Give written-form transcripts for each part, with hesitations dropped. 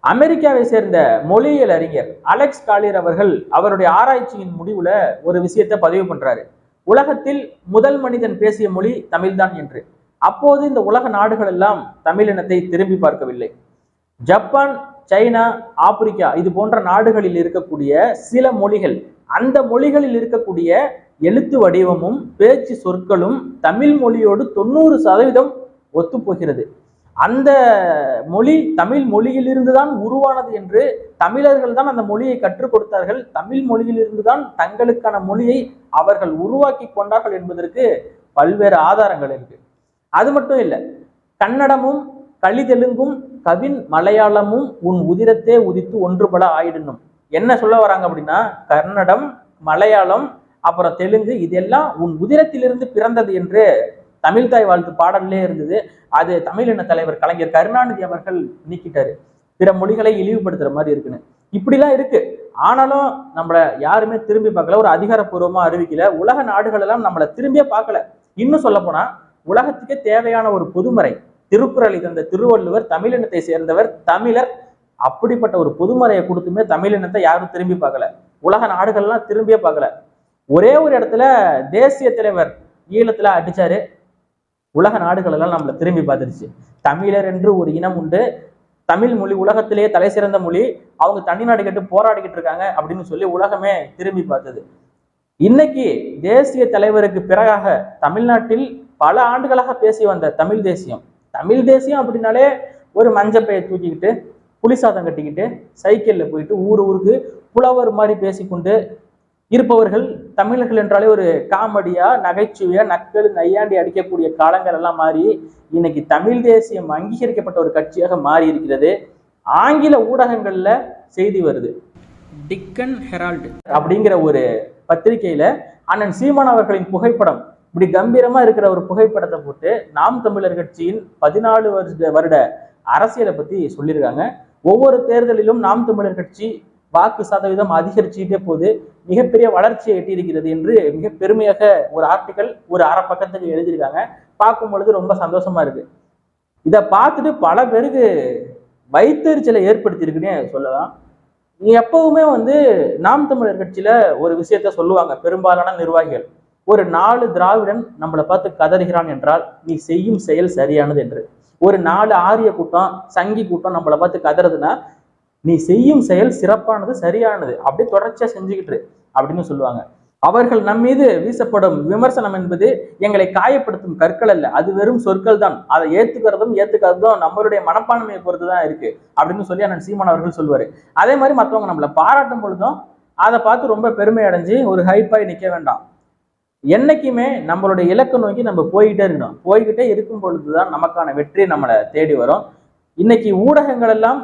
அமெரிக்காவை சேர்ந்த மொழியியல் அறிஞர் அலெக்ஸ் காலியர் அவர்கள் அவருடைய ஆராய்ச்சியின் முடிவுல ஒரு விஷயத்தை பதிவு பண்றாரு. உலகத்தில் முதல் மனிதன் பேசிய மொழி தமிழ்தான் என்று. அப்போது இந்த உலக நாடுகள் எல்லாம் தமிழினத்தை திரும்பி பார்க்கவில்லை. ஜப்பான், சைனா, ஆப்பிரிக்கா இது போன்ற நாடுகளில் இருக்கக்கூடிய சில மொழிகள், அந்த மொழிகளில் இருக்கக்கூடிய எழுத்து வடிவமும் பேச்சு சொற்களும் தமிழ் மொழியோடு 90% ஒத்துப்போகிறது. அந்த மொழி தமிழ் மொழியிலிருந்து தான் உருவானது என்று தமிழர்கள் தான் அந்த மொழியை கற்றுக் கொடுத்தார்கள். தமிழ் மொழியிலிருந்து தான் தங்களுக்கான மொழியை அவர்கள் உருவாக்கி கொண்டார்கள் என்பதற்கு பல்வேறு ஆதாரங்கள் இருக்கு. அது மட்டும் இல்லை, கன்னடமும் கலிதெலுங்கும் கவின் மலையாளமும் உன் உதிரத்தே உதித்து ஒன்றுபல ஆயிடணும். என்ன சொல்ல வராங்க அப்படின்னா, கன்னடம், மலையாளம், அப்புறம் தெலுங்கு இதெல்லாம் உன் உதிரத்திலிருந்து பிறந்தது என்று தமிழ்தாய் வாழ்த்து பாடல்லே இருந்தது. அது தமிழின தலைவர் கலைஞர் கருணாநிதி அவர்கள் நீக்கிட்டாரு. பிற மொழிகளை இழிவுபடுத்துற மாதிரி இருக்குன்னு இப்படிலாம் இருக்கு. ஆனாலும் நம்மள யாருமே திரும்பி பார்க்கல, ஒரு அதிகாரப்பூர்வமா அறிவிக்கல. உலக நாடுகள் எல்லாம் நம்மளை திரும்பியே பார்க்கல. இன்னும் சொல்ல போனா உலகத்துக்கே தேவையான ஒரு பொதுமறை திருக்குறளை தந்த திருவள்ளுவர் தமிழினத்தை சேர்ந்தவர், தமிழர். அப்படிப்பட்ட ஒரு பொதுமறையை கொடுத்துமே தமிழினத்தை யாரும் திரும்பி பார்க்கல. உலக நாடுகள்லாம் திரும்பியே பார்க்கல. ஒரே ஒரு இடத்துல தேசிய தலைவர் ஈழத்துல அடிச்சாரு, உலக நாடுகள் எல்லாம் நம்மளை திரும்பி பார்த்துருச்சு. தமிழர் என்று ஒரு இனம் உண்டு, தமிழ் மொழி உலகத்திலேயே தலை சிறந்த மொழி, அவங்க தனிநாடு கேட்டு போராடிக்கிட்டு இருக்காங்க அப்படின்னு சொல்லி உலகமே திரும்பி பார்த்தது. இன்னைக்கு தேசிய தலைவருக்கு பிறகாக தமிழ்நாட்டில் பல ஆண்டுகளாக பேசி வந்த தமிழ் தேசியம், தமிழ் தேசியம் அப்படின்னாலே ஒரு மஞ்சப்பையை தூக்கிக்கிட்டு புலிசாதம் கட்டிக்கிட்டு சைக்கிள்ல போயிட்டு ஊருக்கு புலவர் மாதிரி பேசிக்கொண்டு இருப்பவர்கள் தமிழர்கள் என்றாலே ஒரு காமெடியா, நகைச்சுவையா, நக்கல் நையாண்டி அடிக்கக்கூடிய காலங்கள் எல்லாம் மாறி இன்னைக்கு தமிழ் தேசியம் அங்கீகரிக்கப்பட்ட ஒரு கட்சியாக மாறி இருக்கிறது. ஆங்கில ஊடகங்கள்ல செய்தி வருது. டிக்கன் ஹெரால்டு அப்படிங்கிற ஒரு பத்திரிகையில அண்ணன் சீமான் அவர்களின் புகைப்படம் இப்படி கம்பீரமா இருக்கிற ஒரு புகைப்படத்தை போட்டு நாம் தமிழர் கட்சியின் 14 வருட அரசியலை பத்தி சொல்லியிருக்காங்க. ஒவ்வொரு தேர்தலிலும் நாம் தமிழர் கட்சி வாக்கு சதவீதம் அதிகரிச்சுக்கிட்டே போது, மிகப்பெரிய வளர்ச்சியை எட்டியிருக்கிறது என்று மிக பெருமையாக ஒரு ஆர்டிக்கல் ஒரு அரை பக்கத்துக்கு எழுதியிருக்காங்க. பார்க்கும் பொழுது ரொம்ப சந்தோஷமா இருக்கு. இதை பார்த்துட்டு பல பேருக்கு வைத்தறிச்சலை ஏற்படுத்தியிருக்குன்னே சொல்லலாம். எப்பவுமே நாம் தமிழர் கட்சியில ஒரு விஷயத்த சொல்லுவாங்க பெரும்பாலான நிர்வாகிகள், ஒரு 4 திராவிடன் நம்மளை பார்த்து கதறுகிறான் என்றால் நீ செய்யும் செயல் சரியானது என்று. ஒரு 4 ஆரிய கூட்டம், சங்கி கூட்டம் நம்மளை பார்த்து கதறதுன்னா நீ செய்யும் செயல் சிறப்பானது, சரியானது, அப்படியே தொடர்ச்சியா செஞ்சுக்கிட்டு அப்படின்னு சொல்லுவாங்க. அவர்கள் நம் மீது வீசப்படும் விமர்சனம் என்பது எங்களை காயப்படுத்தும் கற்கள் அல்ல, அது வெறும் சொற்கள் தான். அதை ஏத்துக்கிறதும் நம்மளுடைய மனப்பான்மையை பொறுத்துதான் இருக்கு அப்படின்னு சொல்லி அண்ணன் சீமான் அவர்கள் சொல்லுவாரு. அதே மாதிரி மற்றவங்க நம்மளை பாராட்டும் பொழுதும் அதை பார்த்து ரொம்ப பெருமை அடைஞ்சு ஒரு ஹைப்பாய் நிற்க வேண்டாம். என்னைக்குமே நம்மளுடைய இலக்கு நோக்கி நம்ம போய்கிட்டே இருக்கணும். போய்கிட்டே இருக்கும் பொழுதுதான் நமக்கான வெற்றி நம்மளை தேடி வரும். இன்னைக்கு ஊடகங்கள் எல்லாம்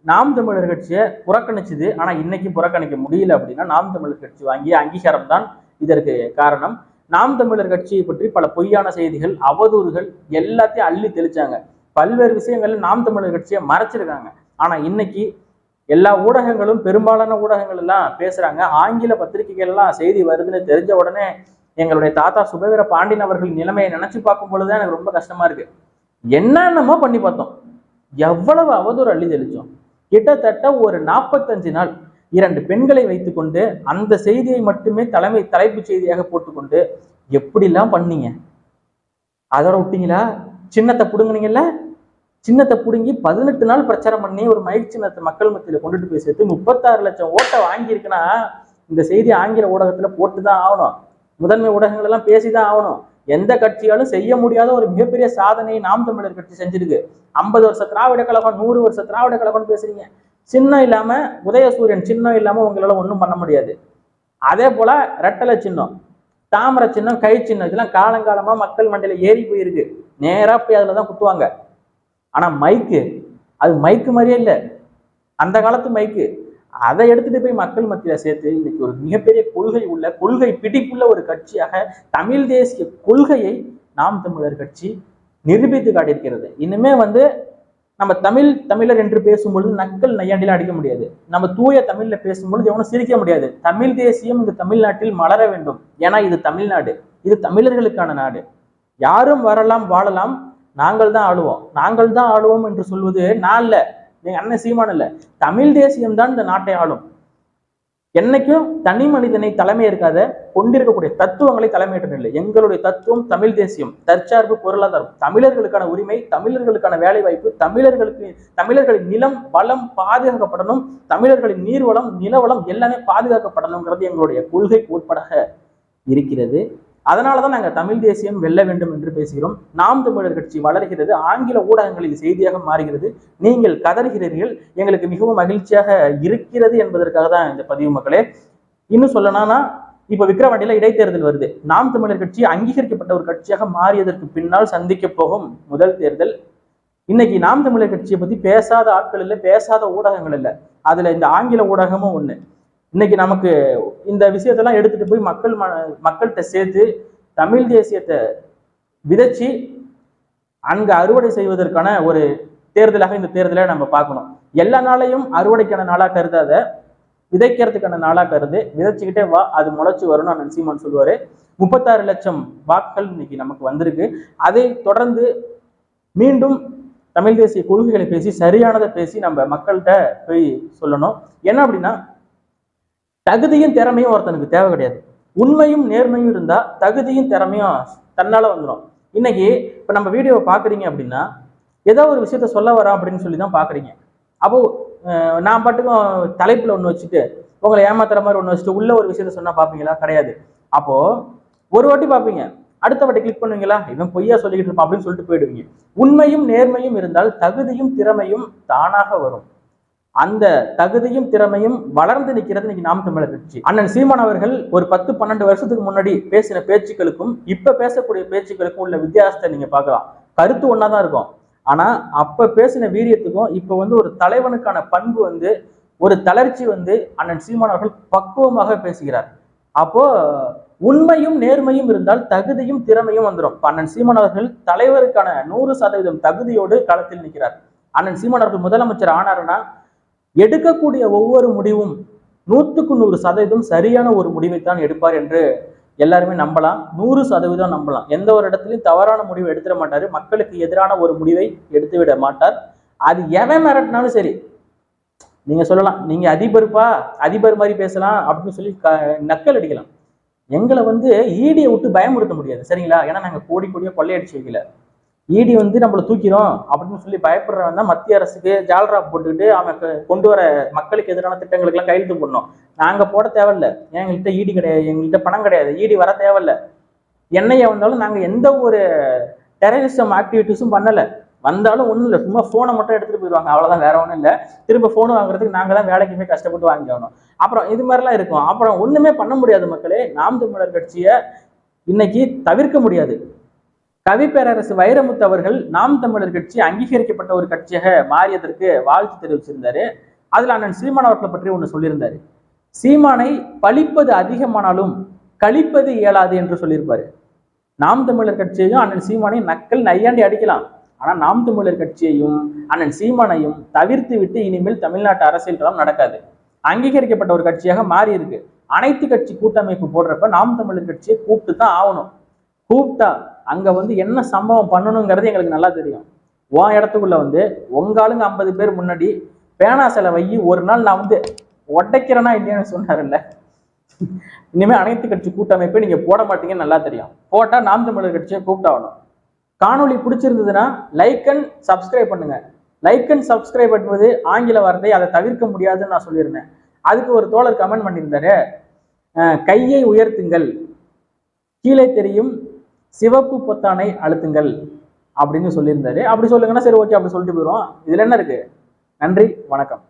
நாம் தமிழர் கட்சியை புறக்கணிச்சுது. ஆனா இன்னைக்கு புறக்கணிக்க முடியல அப்படின்னா நாம் தமிழர் கட்சி வாங்கிய அங்கீகாரம் தான் இதற்கு காரணம். நாம் தமிழர் கட்சியை பற்றி பல பொய்யான செய்திகள், அவதூறுகள் எல்லாத்தையும் அள்ளி தெளிச்சாங்க. பல்வேறு விஷயங்கள்ல நாம் தமிழர் கட்சியை மறைச்சிருக்காங்க. ஆனா இன்னைக்கு எல்லா ஊடகங்களும், பெரும்பாலான ஊடகங்கள் எல்லாம் பேசுறாங்க. ஆங்கில பத்திரிகைகள் எல்லாம் செய்தி வருதுன்னு தெரிஞ்ச உடனே எங்களுடைய தாத்தா சுபவீர பாண்டியன் அவர்கள் நிலைமையை நினைச்சு பார்க்கும் பொழுதுதான் எனக்கு ரொம்ப கஷ்டமா இருக்கு. என்னென்னமோ பண்ணி பார்த்தோம், எவ்வளவு அவதூறு அள்ளி தெளிச்சோம். கிட்டத்தட்ட ஒரு 45 நாள் 2 பெண்களை வைத்துக்கொண்டு அந்த செய்தியை மட்டுமே தலைப்புச் செய்தியாக போட்டுக்கொண்டு எப்படிலாம் பண்ணீங்க? அதோட விட்டீங்களா? சின்னத்தை புடுங்கினீங்கல்ல, சின்னத்தை புடுங்கி 18 நாள் பிரச்சாரம் பண்ணி ஒரு மயிர் சின்னத்தை மக்கள் மத்தியில கொண்டுட்டு போய் சேர்த்து 36 லட்சம் ஓட்டை வாங்கியிருக்குன்னா இந்த செய்தி ஆங்கில ஊடகத்துல போட்டுதான் ஆகணும். முதன்மை ஊடகங்கள் எல்லாம் பேசிதான் ஆகணும். எந்த கட்சியாலும் செய்ய முடியாத ஒரு மிகப்பெரிய சாதனையை நாம் தமிழர் கட்சி செஞ்சிருக்கு. 50 வருஷ திராவிட கழகம், 100 வருஷ திராவிட கழகம்னு பேசுறீங்க. சின்னம் இல்லாம, உதயசூரியன் சின்னம் இல்லாம உங்களால ஒன்றும் பண்ண முடியாது. அதே போல ரெட்டலை சின்னம், தாமரை சின்னம், கை சின்னம் இதெல்லாம் காலங்காலமா மக்கள் மண்டையில ஏறி போயிருக்கு. நேரா போய் அதுலதான் குத்துவாங்க. ஆனா மைக்கு, அது மைக்கு மாதிரியே இல்லை, அந்த காலத்து மைக்கு. அதை எடுத்துட்டு போய் மக்கள் மத்தியில சேர்த்து இன்னைக்கு ஒரு மிகப்பெரிய கொள்கை பிடிப்புள்ள ஒரு கட்சியாக தமிழ் தேசிய கொள்கையை நாம் தமிழர் கட்சி நிரூபித்து காட்டியிருக்கிறது. இனிமே நம்ம தமிழர் என்று பேசும்பொழுது நக்கல் நையாண்டிலாம் அடிக்க முடியாது. நம்ம தூய தமிழ்ல பேசும்பொழுது எவனும் சிரிக்க முடியாது. தமிழ் தேசியம் இந்த தமிழ்நாட்டில் மலர வேண்டும். ஏன்னா இது தமிழ்நாடு, இது தமிழர்களுக்கான நாடு. யாரும் வரலாம், வாழலாம், நாங்கள் தான் ஆளுவோம் என்று சொல்வது நான் இல்ல. எங்க அண்ணன் சீமான் இல்ல, தமிழ் தேசியம் தான் இந்த நாட்டை ஆளும். என்னைக்கும் தனி மனிதனை தலைமை இருக்காத கொண்டிருக்கக்கூடிய தத்துவங்களை தலைமையிட்டு இல்லை. எங்களுடைய தத்துவம் தமிழ் தேசியம், தற்சார்பு பொருளாதாரம், தமிழர்களுக்கான உரிமை, தமிழர்களுக்கான வேலை வாய்ப்பு, தமிழர்களின் நிலம் வளம் பாதுகாக்கப்படணும், தமிழர்களின் நீர்வளம் நிலவளம் எல்லாமே பாதுகாக்கப்படணுங்கிறது எங்களுடைய கொள்கைக்கு உட்படாக இருக்கிறது. அதனாலதான் நாங்கள் தமிழ் தேசியம் வெல்ல வேண்டும் என்று பேசுகிறோம். நாம் தமிழர் கட்சி வளர்கிறது, ஆங்கில ஊடகங்களில் செய்தியாக மாறுகிறது, நீங்கள் கதறுகிறீர்கள், எங்களுக்கு மிகவும் மகிழ்ச்சியாக இருக்கிறது என்பதற்காக தான் இந்த பதிவு மக்களே. இன்னும் சொல்லணும்னா இப்ப விக்கிரவாண்டியில இடைத்தேர்தல் வருது. நாம் தமிழர் கட்சி அங்கீகரிக்கப்பட்ட ஒரு கட்சியாக மாறியதற்கு பின்னால் சந்திக்க போகும் முதல் தேர்தல். இன்னைக்கு நாம் தமிழர் கட்சியை பத்தி பேசாத ஆட்கள் இல்லை, பேசாத ஊடகங்கள் இல்லை. அதுல இந்த ஆங்கில ஊடகமும் ஒண்ணு. இன்னைக்கு நமக்கு இந்த விஷயத்தெல்லாம் எடுத்துட்டு போய் மக்கள்கிட்ட சேர்த்து தமிழ் தேசியத்தை விதைச்சு அங்க அறுவடை செய்வதற்கான ஒரு தேர்தலாக இந்த தேர்தலை நம்ம பார்க்கணும். எல்லா நாளையும் அறுவடைக்கான நாளா கருதாத, விதைக்கிறதுக்கான நாளா கருது. விதைச்சுக்கிட்டே வா, அது முளைச்சு வரும்னு அண்ணன் சீமான் சொல்லுவாரு. 36 லட்சம் வாக்குகள் இன்னைக்கு நமக்கு வந்திருக்கு. அதை தொடர்ந்து மீண்டும் தமிழ் தேசிய கொள்கைகளை பேசி சரியானதை பேசி நம்ம மக்கள்கிட்ட போய் சொல்லணும். என்ன அப்படின்னா, தகுதியும் திறமையும் ஒருத்தனுக்கு தேவை கிடையாது. உண்மையும் நேர்மையும் இருந்தா தகுதியும் திறமையும் தன்னால வந்துடும். இன்னைக்கு இப்ப நம்ம வீடியோவை பாக்குறீங்க அப்படின்னா ஏதோ ஒரு விஷயத்த சொல்ல வரோம் அப்படின்னு சொல்லி தான் பாக்குறீங்க. அப்போ நான் பாட்டுக்கும் தலைப்புல ஒண்ணு வச்சுட்டு உங்களை ஏமாத்துற மாதிரி ஒண்ணு வச்சுட்டு உள்ள ஒரு விஷயத்த சொன்னா பாப்பீங்களா? கிடையாது. அப்போ ஒரு வாட்டி பாப்பீங்க, அடுத்த வாட்டி கிளிக் பண்ணுவீங்களா, இவன் பொய்யா சொல்லிக்கிட்டு இருப்பான் அப்படின்னு சொல்லிட்டு போயிடுவீங்க. உண்மையும் நேர்மையும் இருந்தால் தகுதியும் திறமையும் தானாக வரும். அந்த தகுதியும் திறமையும் வளர்ந்து நிற்கிறது இன்னைக்கு நாம் தமிழர் கட்சி. அண்ணன் சீமான் அவர்கள் ஒரு 10-12 வருஷத்துக்கு முன்னாடி பேசின பேச்சுக்களுக்கும் இப்ப பேசக்கூடிய பேச்சுக்களுக்கும் உள்ள வித்தியாசத்தை நீங்க பார்க்கலாம். கருத்து ஒன்னாதான் இருக்கும். ஆனா அப்ப பேசின வீரியத்துக்கும் இப்ப ஒரு தலைவனுக்கான பண்பு ஒரு தளர்ச்சி அண்ணன் சீமான் அவர்கள் பக்குவமாக பேசுகிறார். அப்போ உண்மையும் நேர்மையும் இருந்தால் தகுதியும் திறமையும் வந்துடும். அண்ணன் சீமான் அவர்கள் தலைவருக்கான 100% தகுதியோடு களத்தில் நிற்கிறார். அண்ணன் சீமான் அவர்கள் முதலமைச்சர் ஆனாருன்னா எடுக்கக்கூடிய ஒவ்வொரு முடிவும் 100% சரியான ஒரு முடிவைத்தான் எடுப்பார் என்று எல்லாருமே நம்பலாம். 100% நம்பலாம். எந்த ஒரு இடத்துலையும் தவறான முடிவை எடுத்துட மாட்டாரு. மக்களுக்கு எதிரான ஒரு முடிவை எடுத்து விட மாட்டார். அது எவன் மிரட்டினாலும் சரி, நீங்க சொல்லலாம் நீங்க அதிபர் மாதிரி பேசலாம் அப்படின்னு சொல்லி நக்கல் அடிக்கலாம். எங்களை ஈடியை விட்டு பயமுறுத்த முடியாது, சரிங்களா? ஏன்னா நாங்க கோடியா கொள்ளையடிச்சு வைக்கல. ஈடி நம்மளை தூக்கிறோம் அப்படின்னு சொல்லி பயப்படுறவன் தான் மத்திய அரசுக்கு ஜால்ரா போட்டுக்கிட்டு அவன் கொண்டு வர மக்களுக்கு எதிரான திட்டங்களுக்கெல்லாம் கையெழுத்து போடணும். நாங்க போட தேவையில்ல, எங்கள்கிட்ட ஈடி கிடையாது, எங்கள்கிட்ட பணம் கிடையாது, ஈடி வர தேவையில்ல. என்னைய வந்தாலும் நாங்க எந்த ஒரு டெரரிசம் ஆக்டிவிட்டிஸும் பண்ணல. வந்தாலும் ஒன்றும் இல்லை, சும்மா போனை மட்டும் எடுத்துட்டு போயிடுவாங்க, அவ்வளவுதான், வேற ஒன்றும் இல்லை. திரும்ப போன் வாங்குறதுக்கு நாங்க தான் வேலைக்கு போய் கஷ்டப்பட்டு வாங்கிக்கணும். அப்புறம் இது மாதிரிலாம் இருக்கும். அப்புறம் ஒண்ணுமே பண்ண முடியாது மக்களே. நாம் தமிழர் கட்சியை இன்னைக்கு தவிர்க்க முடியாது. கவி பேரரசு வைரமுத்து அவர்கள் நாம் தமிழர் கட்சி அங்கீகரிக்கப்பட்ட ஒரு கட்சியாக மாறியதற்கு வாழ்த்து தெரிவிச்சிருந்தாரு. அதுல அண்ணன் சீமான் அவர்களை பற்றி ஒண்ணு சொல்லியிருந்தாரு. சீமானை பழிப்பது அதிகமானாலும் கழிப்பது இயலாது என்று சொல்லியிருப்பாரு. நாம் தமிழர் கட்சியையும் அண்ணன் சீமானையும் நக்கல் நையாண்டி அடிக்கலாம். ஆனா நாம் தமிழர் கட்சியையும் அண்ணன் சீமானையும் தவிர்த்து விட்டு இனிமேல் தமிழ்நாட்டு அரசியல் களம் நடக்காது. அங்கீகரிக்கப்பட்ட ஒரு கட்சியாக மாறி இருக்கு. அனைத்து கட்சி கூட்டமைப்பு போடுறப்ப நாம் தமிழர் கட்சியை கூப்பிட்டு தான் ஆகணும். கூப்பிட்டா அங்க என்ன சம்பவம் பண்ணணுங்கிறது எங்களுக்கு நல்லா தெரியும். உன் இடத்துக்குள்ள உங்க ஆளுங்க 50 பேர் முன்னாடி பேனா செலவை ஒரு நாள் நான் உடைக்கிறேன்னா இல்லையான்னு சொன்னார்ல. இனிமே அனைத்து கட்சி கூட்டமைப்பை நீங்க போட மாட்டீங்கன்னு நல்லா தெரியும். போட்டா நாம் தமிழர் கட்சியை கூப்பிட்டாகணும். காணொலி பிடிச்சிருந்ததுன்னா லைக் அண்ட் சப்ஸ்கிரைப் பண்ணுங்க. லைக் அண்ட் சப்ஸ்கிரைப் பண்ணுவது ஆங்கில வார்த்தை, அதை தவிர்க்க முடியாதுன்னு நான் சொல்லியிருந்தேன். அதுக்கு ஒரு தோழர் கமெண்ட் பண்ணியிருந்தாரு, கையை உயர்த்துங்கள், கீழே தெரியும் சிவப்பு பொத்தானை அழுத்துங்கள் அப்படின்னு சொல்லியிருந்தாரு. அப்படி சொல்லுங்கன்னா சரி, ஓகே, அப்படி சொல்லிட்டு போயிடுவோம். இதுல என்ன இருக்கு? நன்றி, வணக்கம்.